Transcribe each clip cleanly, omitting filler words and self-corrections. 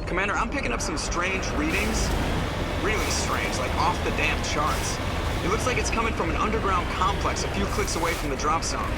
Commander, I'm picking up some strange readings. Really strange, like off the damn charts. It looks like it's coming from an underground complex a few clicks away from the drop zone.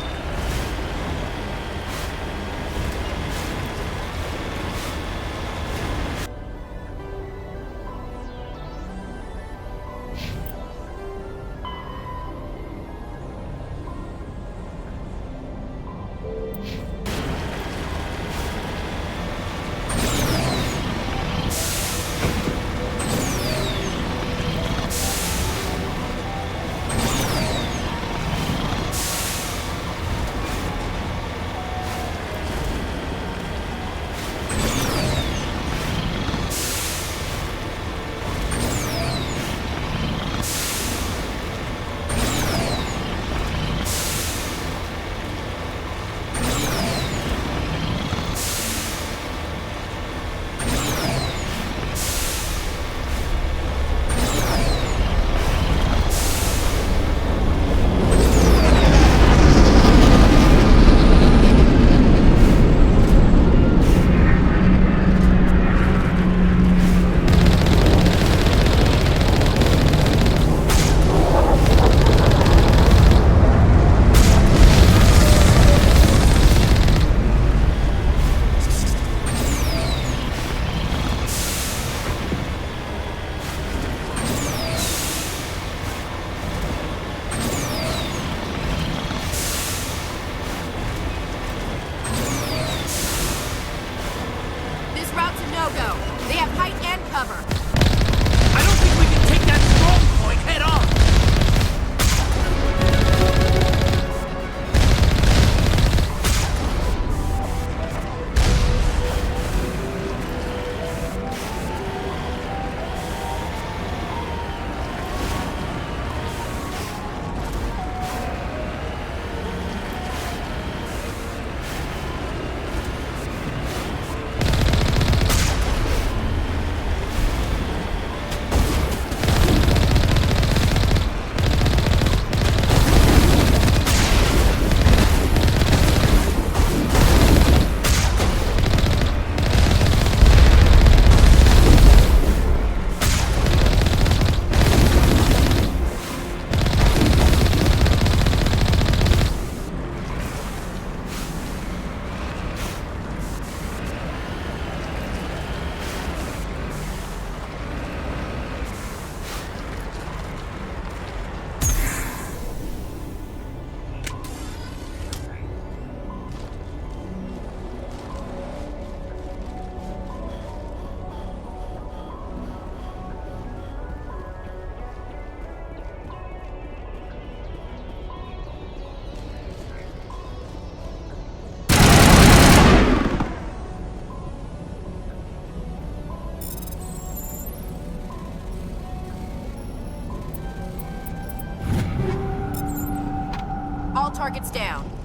All targets down.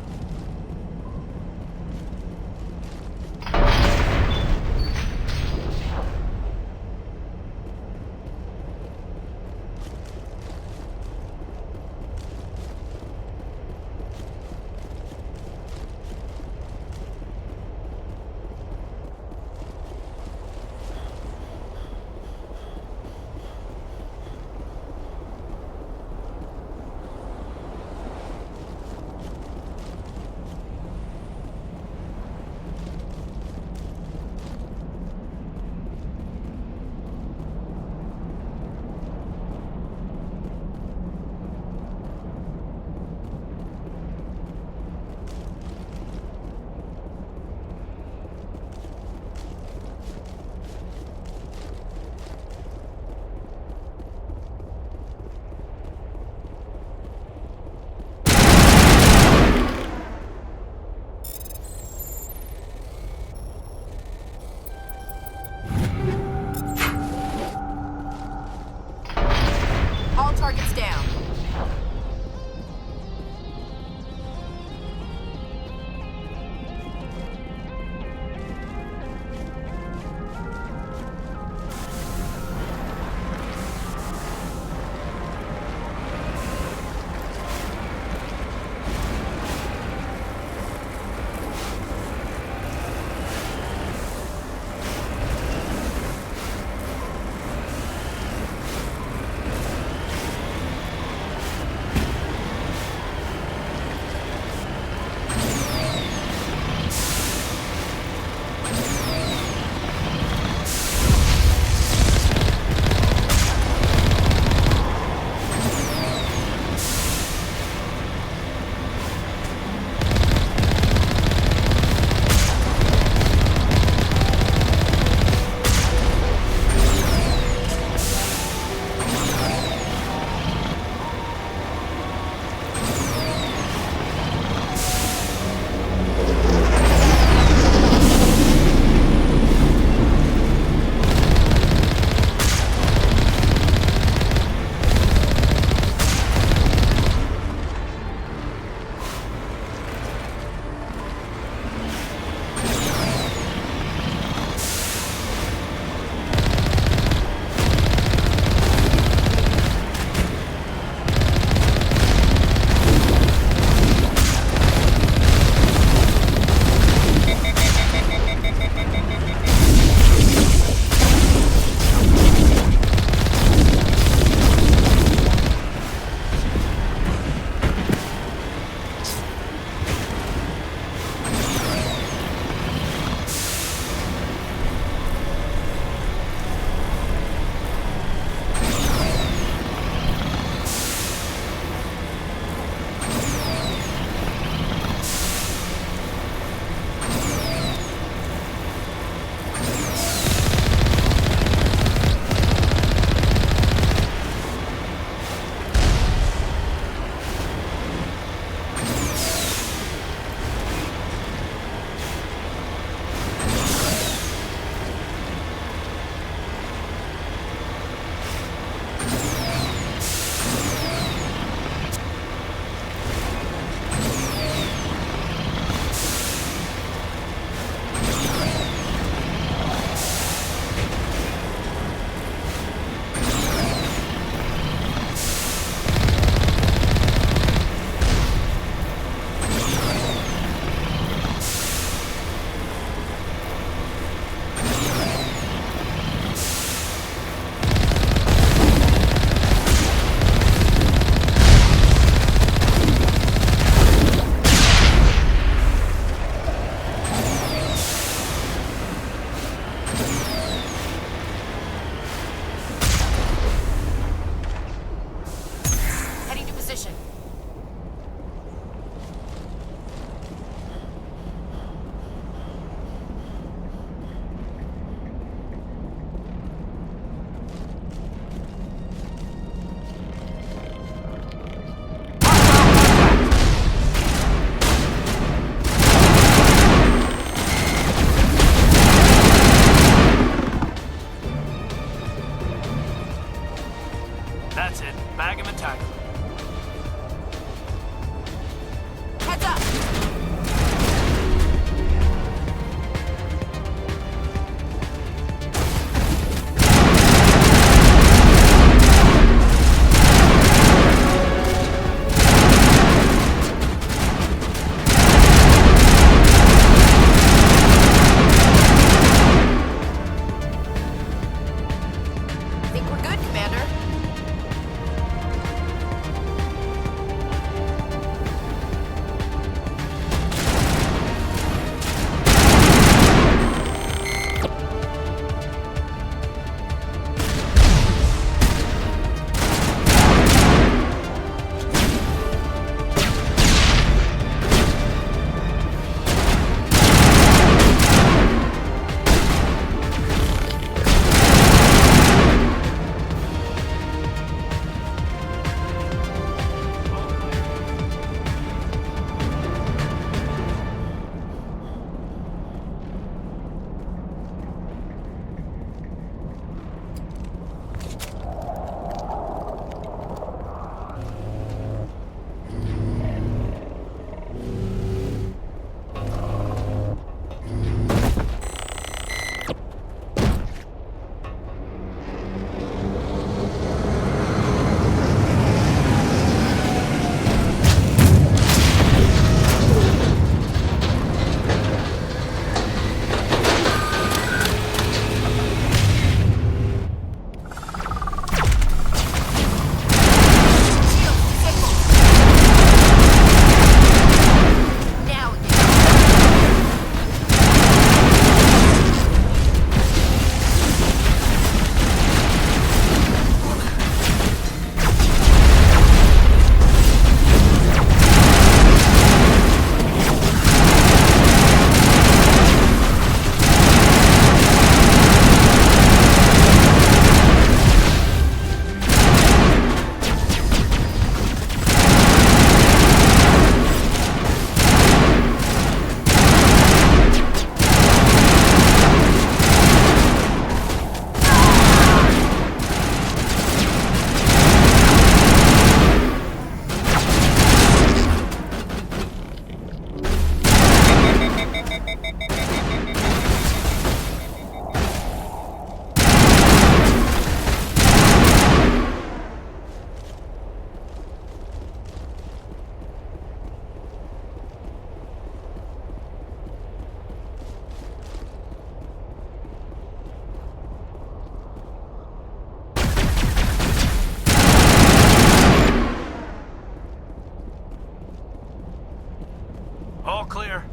All clear.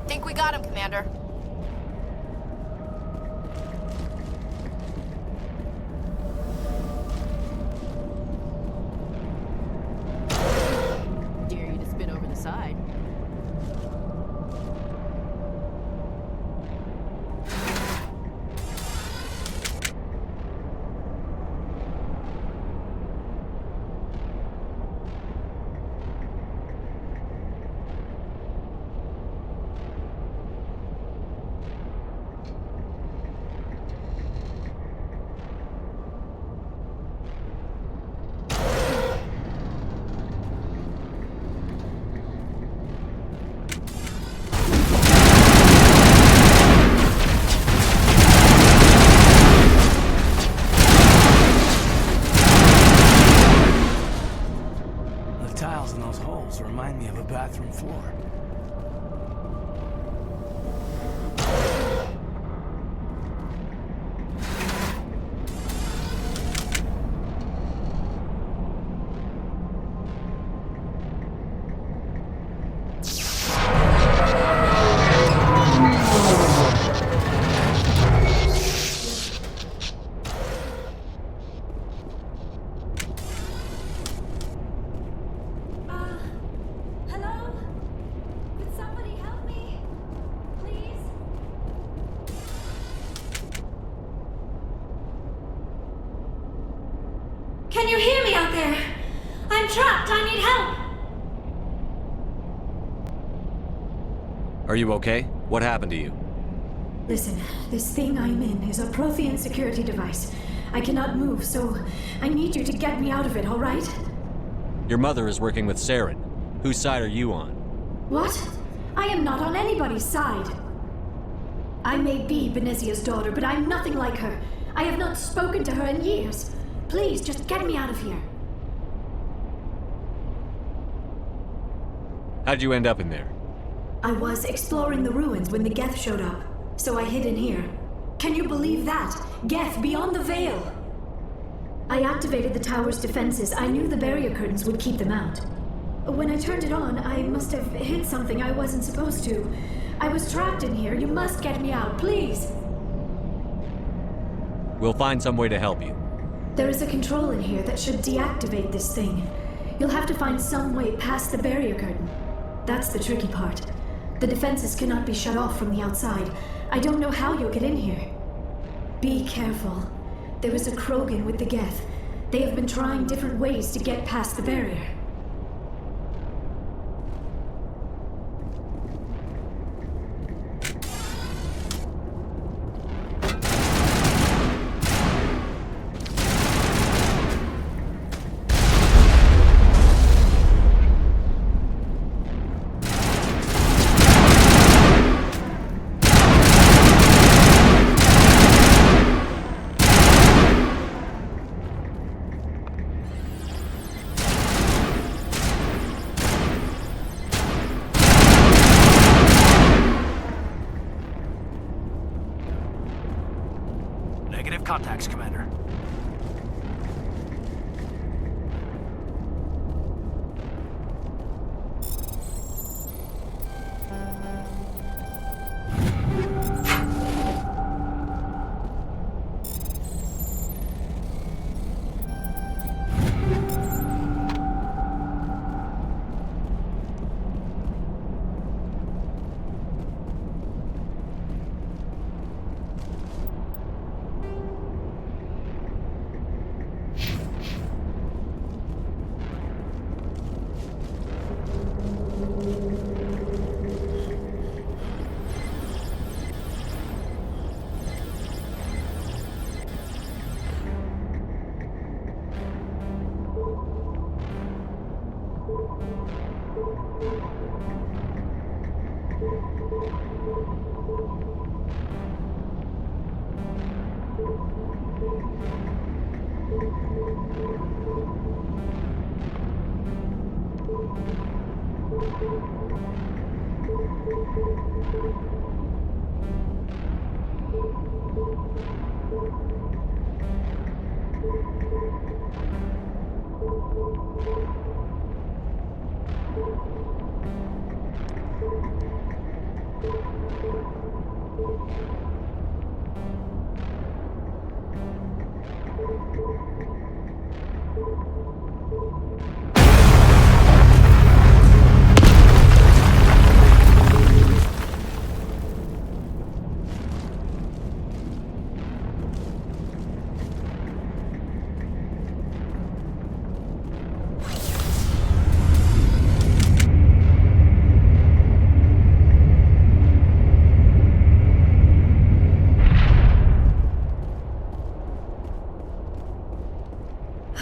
Think we got him, Commander. Dare you to spin over the side. The tiles in those holes remind me of a bathroom floor. Hello? Could somebody help me? Please? Can you hear me out there? I'm trapped. I need help. Are you okay? What happened to you? Listen, this thing I'm in is a Prothean security device. I cannot move, so I need you to get me out of it, all right? Your mother is working with Saren. Whose side are you on? What? I am not on anybody's side. I may be Benezia's daughter, but I'm nothing like her. I have not spoken to her in years. Please, just get me out of here. How'd you end up in there? I was exploring the ruins when the Geth showed up, so I hid in here. Can you believe that? Geth beyond the veil! I activated the tower's defenses. I knew the barrier curtains would keep them out. When I turned it on, I must have hit something I wasn't supposed to. I was trapped in here. You must get me out, please! We'll find some way to help you. There is a control in here that should deactivate this thing. You'll have to find some way past the barrier curtain. That's the tricky part. The defenses cannot be shut off from the outside. I don't know how you'll get in here. Be careful. There is a Krogan with the Geth. They have been trying different ways to get past the barrier. Negative contacts, Commander.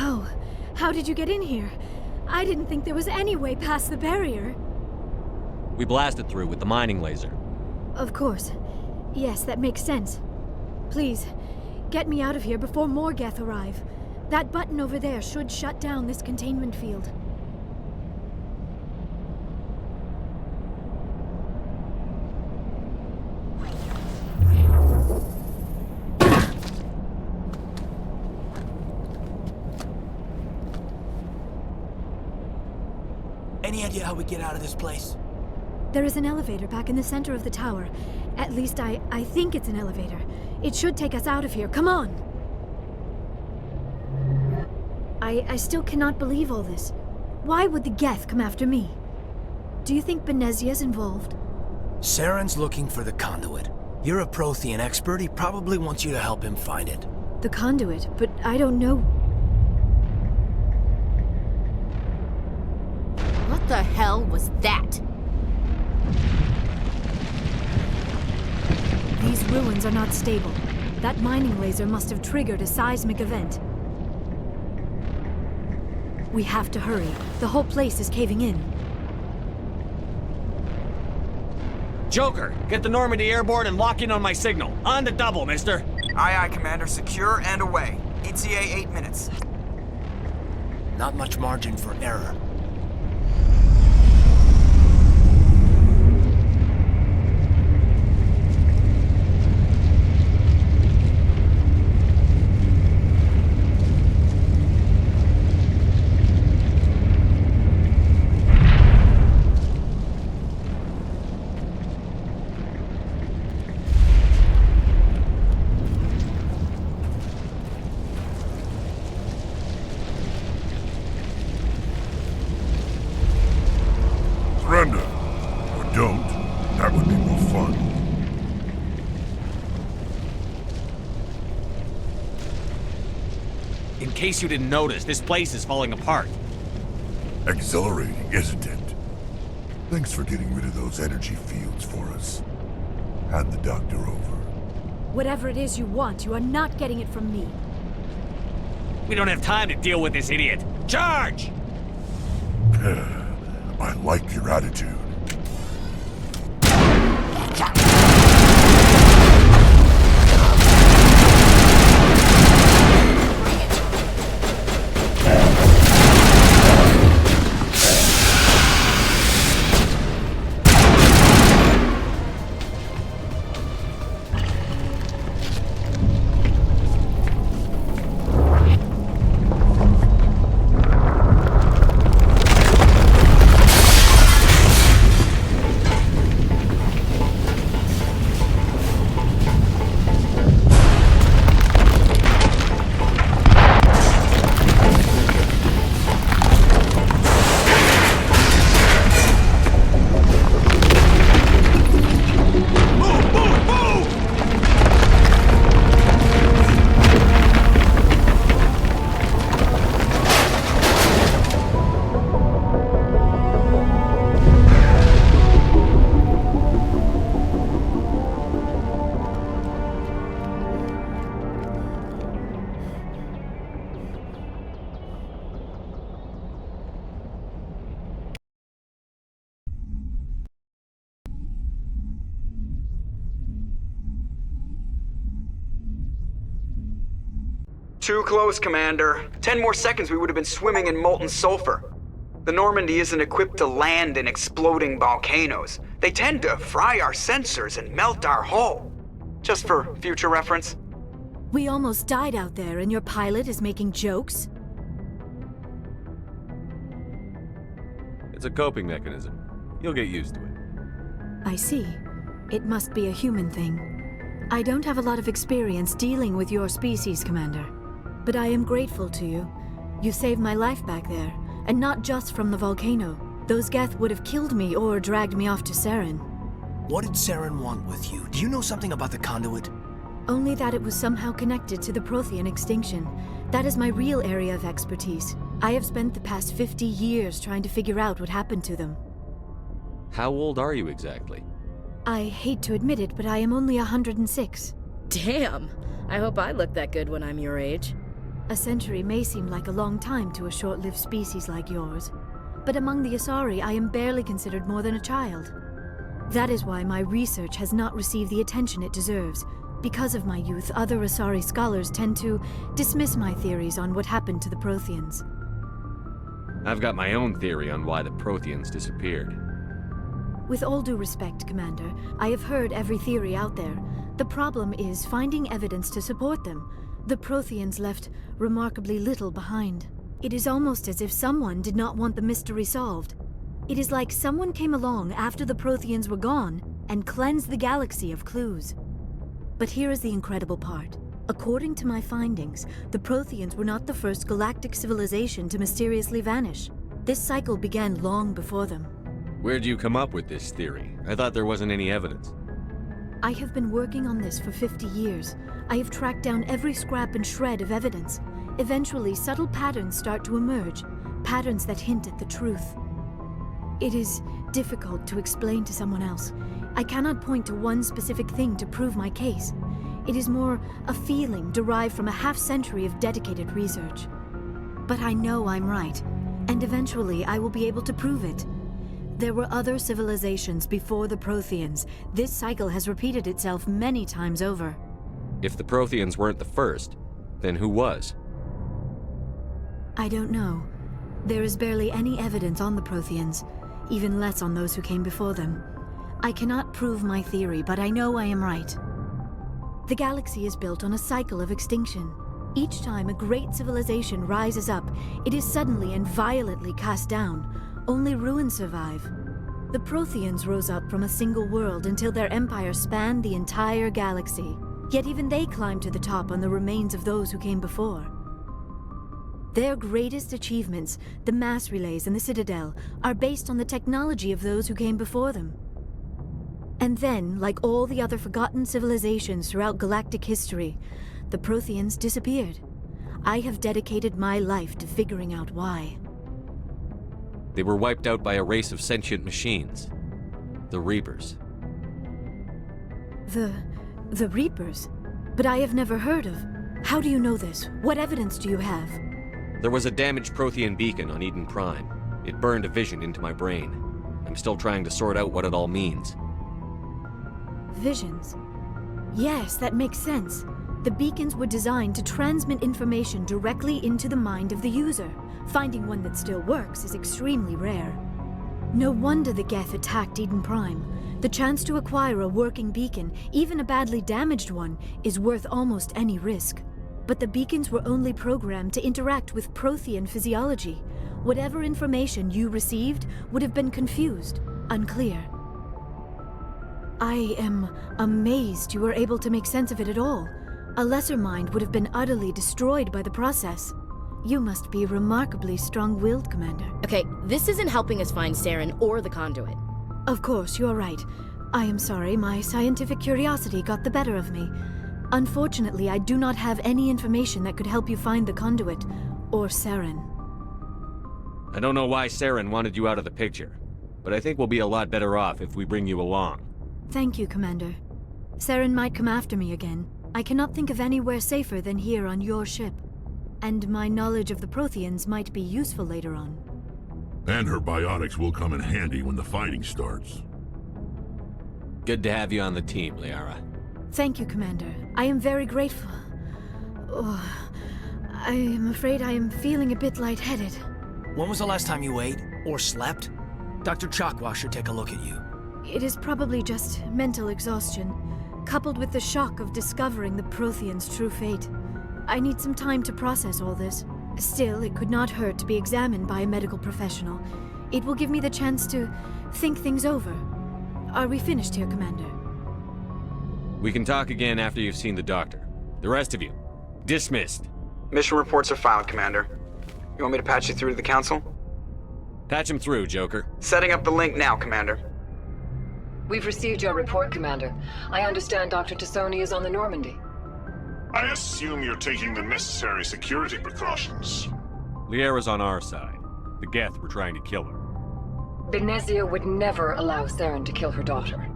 Oh, how did you get in here? I didn't think there was any way past the barrier. We blasted through with the mining laser. Of course. Yes, that makes sense. Please, get me out of here before more Geth arrive. That button over there should shut down this containment field. Any idea how we get out of this place? There is an elevator back in the center of the tower. At least I think it's an elevator. It should take us out of here. Come on! I still cannot believe all this. Why would the Geth come after me? Do you think Benezia's involved? Saren's looking for the conduit. You're a Prothean expert. He probably wants you to help him find it. The conduit, but I don't know. What the hell was that? These ruins are not stable. That mining laser must have triggered a seismic event. We have to hurry. The whole place is caving in. Joker, get the Normandy airborne and lock in on my signal. On the double, mister. Aye, aye, Commander. Secure and away. ETA 8 minutes. Not much margin for error. Surrender. Or don't. That would be more fun. In case you didn't notice, this place is falling apart. Exhilarating, isn't it? Thanks for getting rid of those energy fields for us. Hand the doctor over. Whatever it is you want, you are not getting it from me. We don't have time to deal with this idiot. Charge! I like your attitude. Too close, Commander. 10 more seconds we would have been swimming in molten sulfur. The Normandy isn't equipped to land in exploding volcanoes. They tend to fry our sensors and melt our hull. Just for future reference. We almost died out there and your pilot is making jokes? It's a coping mechanism. You'll get used to it. I see. It must be a human thing. I don't have a lot of experience dealing with your species, Commander. But I am grateful to you. You saved my life back there, and not just from the volcano. Those Geth would have killed me or dragged me off to Saren. What did Saren want with you? Do you know something about the conduit? Only that it was somehow connected to the Prothean extinction. That is my real area of expertise. I have spent the past 50 years trying to figure out what happened to them. How old are you exactly? I hate to admit it, but I am only 106. Damn! I hope I look that good when I'm your age. A century may seem like a long time to a short-lived species like yours, but among the Asari, I am barely considered more than a child. That is why my research has not received the attention it deserves. Because of my youth, other Asari scholars tend to dismiss my theories on what happened to the Protheans. I've got my own theory on why the Protheans disappeared. With all due respect, Commander, I have heard every theory out there. The problem is finding evidence to support them. The Protheans left remarkably little behind. It is almost as if someone did not want the mystery solved. It is like someone came along after the Protheans were gone and cleansed the galaxy of clues. But here is the incredible part. According to my findings, the Protheans were not the first galactic civilization to mysteriously vanish. This cycle began long before them. Where'd you come up with this theory? I thought there wasn't any evidence. I have been working on this for 50 years. I have tracked down every scrap and shred of evidence. Eventually, subtle patterns start to emerge, patterns that hint at the truth. It is difficult to explain to someone else. I cannot point to one specific thing to prove my case. It is more a feeling derived from a half-century of dedicated research. But I know I'm right, and eventually I will be able to prove it. There were other civilizations before the Protheans. This cycle has repeated itself many times over. If the Protheans weren't the first, then who was? I don't know. There is barely any evidence on the Protheans, even less on those who came before them. I cannot prove my theory, but I know I am right. The galaxy is built on a cycle of extinction. Each time a great civilization rises up, it is suddenly and violently cast down. Only ruins survive. The Protheans rose up from a single world until their empire spanned the entire galaxy. Yet even they climbed to the top on the remains of those who came before. Their greatest achievements, the mass relays and the Citadel, are based on the technology of those who came before them. And then, like all the other forgotten civilizations throughout galactic history, the Protheans disappeared. I have dedicated my life to figuring out why. They were wiped out by a race of sentient machines. The Reapers. The Reapers? But I have never heard of. How do you know this? What evidence do you have? There was a damaged Prothean beacon on Eden Prime. It burned a vision into my brain. I'm still trying to sort out what it all means. Visions. Yes, that makes sense. The beacons were designed to transmit information directly into the mind of the user. Finding one that still works is extremely rare. No wonder the Geth attacked Eden Prime. The chance to acquire a working beacon, even a badly damaged one, is worth almost any risk. But the beacons were only programmed to interact with Prothean physiology. Whatever information you received would have been confused, unclear. I am amazed you were able to make sense of it at all. A lesser mind would have been utterly destroyed by the process. You must be remarkably strong-willed, Commander. Okay, this isn't helping us find Saren or the conduit. Of course, you're right. I am sorry, my scientific curiosity got the better of me. Unfortunately, I do not have any information that could help you find the conduit, or Saren. I don't know why Saren wanted you out of the picture, but I think we'll be a lot better off if we bring you along. Thank you, Commander. Saren might come after me again. I cannot think of anywhere safer than here on your ship. And my knowledge of the Protheans might be useful later on. And her biotics will come in handy when the fighting starts. Good to have you on the team, Liara. Thank you, Commander. I am very grateful. Oh, I am afraid I am feeling a bit lightheaded. When was the last time you ate? Or slept? Dr. Chakwa should take a look at you. It is probably just mental exhaustion, coupled with the shock of discovering the Prothean's true fate. I need some time to process all this. Still, it could not hurt to be examined by a medical professional. It will give me the chance to think things over. Are we finished here, Commander? We can talk again after you've seen the doctor. The rest of you, dismissed. Mission reports are filed, Commander. You want me to patch you through to the Council? Patch him through, Joker. Setting up the link now, Commander. We've received your report, Commander. I understand Dr. Tassoni is on the Normandy. I assume you're taking the necessary security precautions. Liara's on our side. The Geth were trying to kill her. Benezia would never allow Saren to kill her daughter.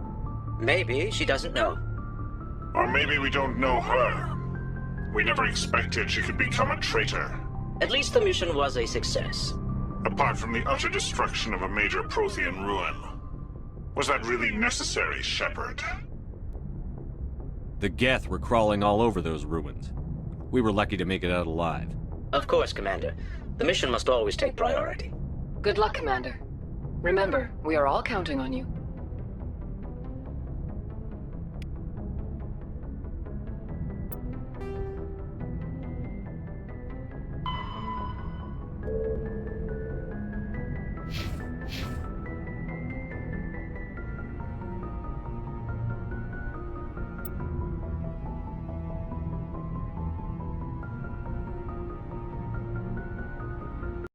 Maybe she doesn't know. Or maybe we don't know her. We never expected she could become a traitor. At least the mission was a success. Apart from the utter destruction of a major Prothean ruin. Was that really necessary, Shepard? The Geth were crawling all over those ruins. We were lucky to make it out alive. Of course, Commander. The mission must always take priority. Good luck, Commander. Remember, we are all counting on you.